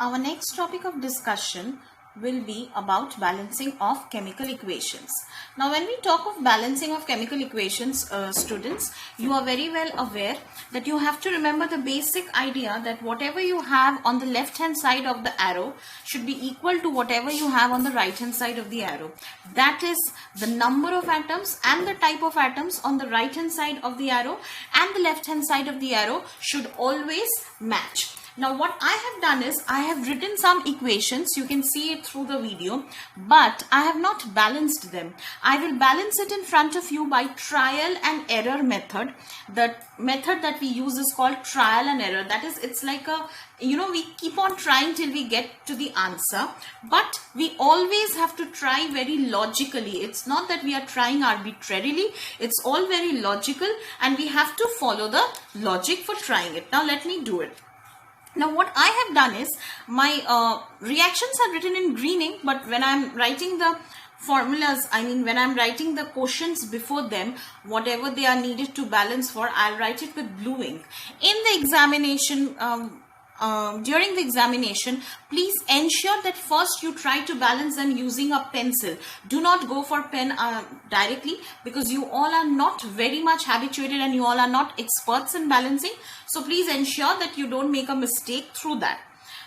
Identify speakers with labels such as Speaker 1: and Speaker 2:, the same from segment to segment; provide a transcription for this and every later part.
Speaker 1: Our next topic of discussion will be about balancing of chemical equations. Now, when we talk of balancing of chemical equations, students, you are very well aware that you have to remember the basic idea that whatever you have on the left hand side of the arrow should be equal to whatever you have on the right hand side of the arrow. That is the number of atoms and the type of atoms on the right hand side of the arrow and the left hand side of the arrow should always match. Now what I have done is I have written some equations. You can see it through the video, but I have not balanced them. I will balance it in front of you by trial and error method. The method that we use is called trial and error. That is, it's like a, we keep on trying till we get to the answer, but we always have to try very logically. It's not that we are trying arbitrarily. It's all very logical and we have to follow the logic for trying it. Now let me do it. Now what I have done is my reactions are written in green ink, but when I'm writing the formulas, when I'm writing the quotients before them, whatever they are needed to balance for, I'll write it with blue ink. In the examination, during the examination, please ensure that first you try to balance them using a pencil. Do not go for pen directly, because you all are not very much habituated and you all are not experts in balancing. So please ensure that you don't make a mistake through that.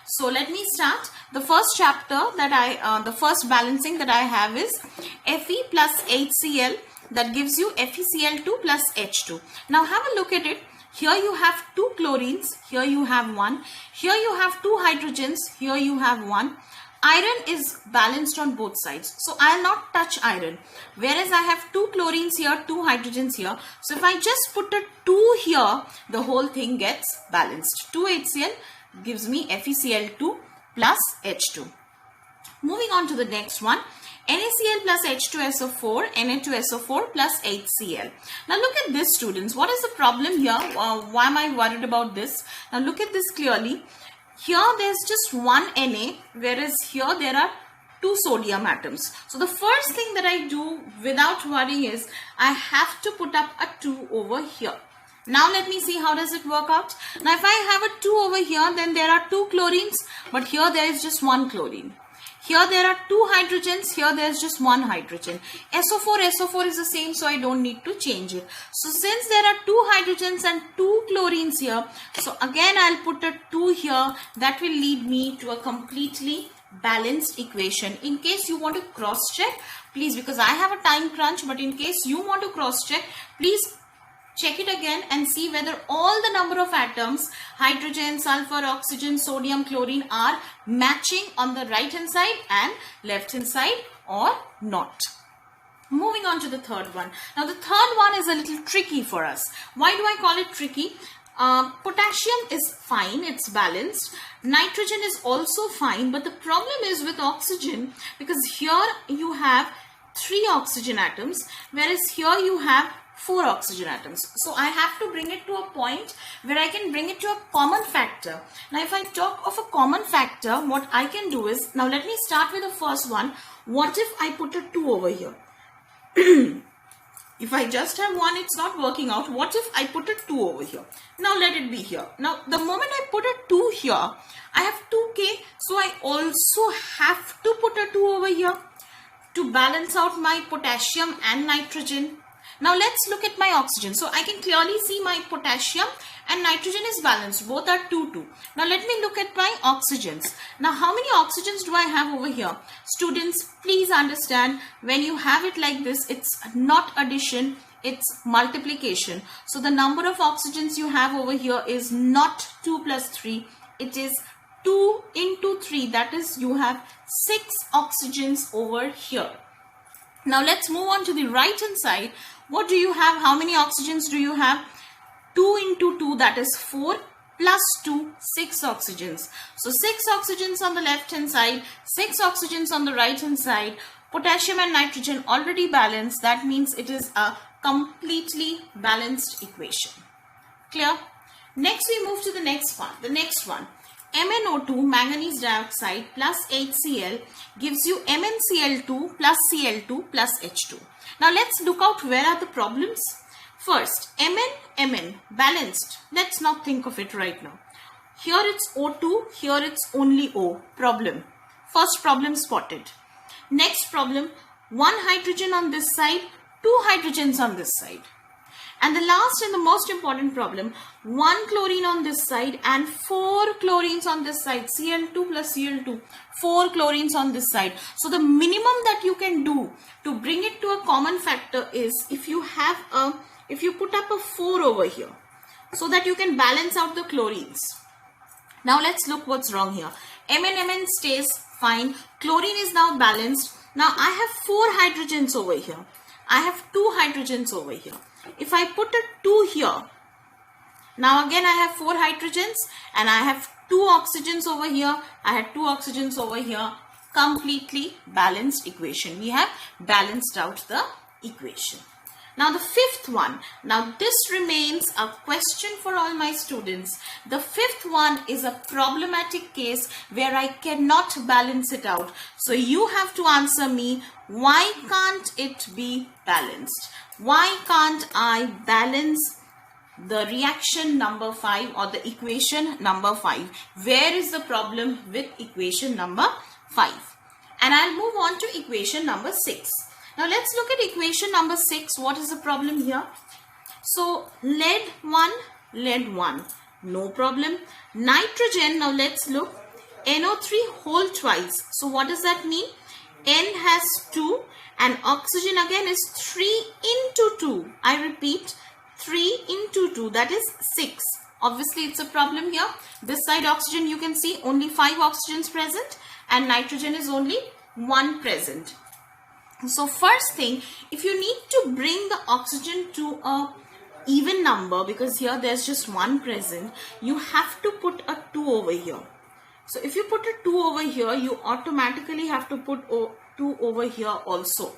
Speaker 1: So let me start. The first chapter that the first balancing that I have is Fe plus HCl, that gives you FeCl2 plus H2. Now have a look at it. Here you have two chlorines, here you have one, here you have two hydrogens, here you have one. Iron is balanced on both sides, so I'll not touch iron. Whereas I have two chlorines here, two hydrogens here. So if I just put a 2 here, the whole thing gets balanced. 2HCl gives me FeCl2 plus H2. Moving on to the next one. NaCl plus H2SO4, Na2SO4 plus HCl. Now look at this, students. What is the problem here? Why am I worried about this? Now look at this clearly. Here there's just one Na, whereas here there are two sodium atoms. So the first thing that I do without worrying is I have to put up a 2 over here. Now let me see how does it work out. Now if I have a 2 over here, then there are two chlorines, but here there is just one chlorine. Here there are two hydrogens, here there is just one hydrogen. SO4 is the same, so I don't need to change it. So since there are two hydrogens and two chlorines here, so again I'll put a 2 here. That will lead me to a completely balanced equation. In case you want to cross check, please, because I have a time crunch, but in case you want to cross check, please check it again and see whether all the number of atoms, hydrogen, sulfur, oxygen, sodium, chlorine, are matching on the right hand side and left hand side or not. Moving on to the third one. Now the third one is a little tricky for us. Why do I call it tricky? Potassium is fine, it's balanced. Nitrogen is also fine, but the problem is with oxygen, because here you have 3 oxygen atoms, whereas here you have 4 oxygen atoms. So I have to bring it to a point where I can bring it to a common factor. Now if I talk of a common factor, what I can do is, now let me start with the first one. What if I put a 2 over here? If I just have 1, it's not working out. What if I put a 2 over here? Now let it be here. Now the moment I put a 2 here, I have 2K. So I also have to put a 2 over here to balance out my potassium and nitrogen. Now let's look at my oxygen. So I can clearly see my potassium and nitrogen is balanced. Both are 2, 2. Now let me look at my oxygens. Now how many oxygens do I have over here? Students, please understand, when you have it like this, it's not addition, it's multiplication. So the number of oxygens you have over here is not 2 plus 3. It is 2 into 3. That is, you have 6 oxygens over here. Now let's move on to the right hand side. What do you have? How many oxygens do you have? 2 into 2, that is 4, plus 2, 6 oxygens. So 6 oxygens on the left hand side, 6 oxygens on the right hand side. Potassium and nitrogen already balanced. That means it is a completely balanced equation. Clear? Next we move to the next one. The next one. MnO2, manganese dioxide, plus HCl gives you MnCl2 plus Cl2 plus H2. Now let's look out where are the problems. First, Mn, balanced. Let's not think of it right now. Here it's O2, here it's only O. Problem. First problem spotted. Next problem, 1 hydrogen on this side, 2 hydrogens on this side. And the last and the most important problem, 1 chlorine on this side and 4 chlorines on this side, Cl2 plus Cl2, 4 chlorines on this side. So the minimum that you can do to bring it to a common factor is if you put up a 4 over here, so that you can balance out the chlorines. Now let's look what's wrong here. Mn stays fine. Chlorine is now balanced. Now I have 4 hydrogens over here. I have 2 hydrogens over here. If I put a 2 here, now again I have 4 hydrogens and I have 2 oxygens over here. I had 2 oxygens over here. Completely balanced equation. We have balanced out the equation. Now the fifth one, now this remains a question for all my students. The fifth one is a problematic case where I cannot balance it out. So you have to answer me, why can't it be balanced? Why can't I balance the reaction number 5 or the equation number 5? Where is the problem with equation number 5? And I'll move on to equation number 6. Now let's look at equation number 6. What is the problem here? So lead 1, no problem. Nitrogen, now let's look. NO3 whole twice. So what does that mean? N has 2 and oxygen again is 3 into 2. I repeat, 3 into 2, that is 6. Obviously it's a problem here. This side oxygen, you can see only 5 oxygens present and nitrogen is only 1 present. So first thing, if you need to bring the oxygen to a even number, because here there's just 1 present, you have to put a 2 over here. So if you put a 2 over here, you automatically have to put 2 over here also.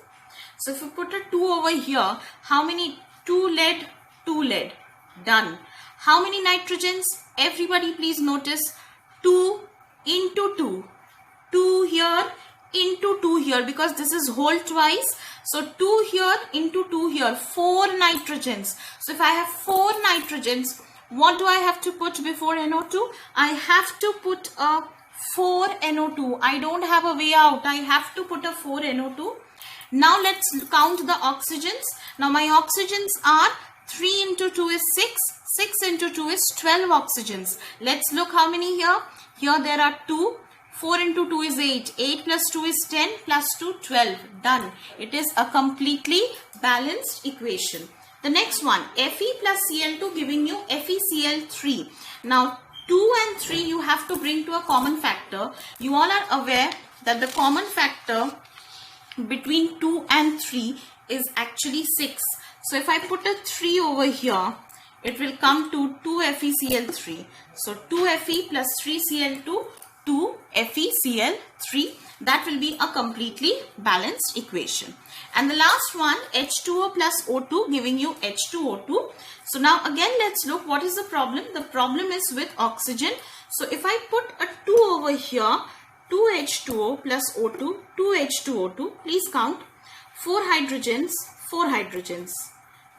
Speaker 1: So if you put a 2 over here, how many? 2 lead, 2 lead. Done. How many nitrogens? Everybody please notice, 2 into 2. 2 here into 2 here, because this is whole twice. So 2 here into 2 here, 4 nitrogens. So if I have 4 nitrogens, what do I have to put before NO2? I have to put a 4 NO2. I don't have a way out. I have to put a 4 NO2. Now let's count the oxygens. Now my oxygens are 3 into 2 is 6. 6 into 2 is 12 oxygens. Let's look how many here. Here there are 2. 4 into 2 is 8. 8 plus 2 is 10 plus 2, 12. Done. It is a completely balanced equation. The next one, Fe plus Cl2 giving you FeCl3. Now 2 and 3 you have to bring to a common factor. You all are aware that the common factor between 2 and 3 is actually 6. So if I put a 3 over here, it will come to 2FeCl3. So 2Fe plus 3Cl2, 2FeCl3. That will be a completely balanced equation. And the last one, H2O plus O2 giving you H2O2. So now again let's look what is the problem. The problem is with oxygen. So if I put a 2 over here, 2H2O plus O2, 2H2O2, please count. 4 hydrogens, 4 hydrogens.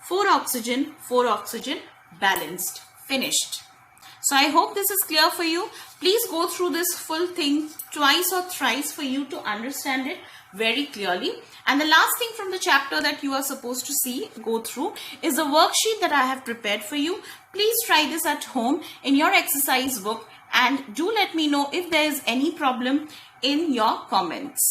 Speaker 1: 4 oxygen, 4 oxygen, balanced, finished. So I hope this is clear for you. Please go through this full thing twice or thrice for you to understand it very clearly. And the last thing from the chapter that you are supposed to go through is a worksheet that I have prepared for you. Please try this at home in your exercise book and do let me know if there is any problem in your comments.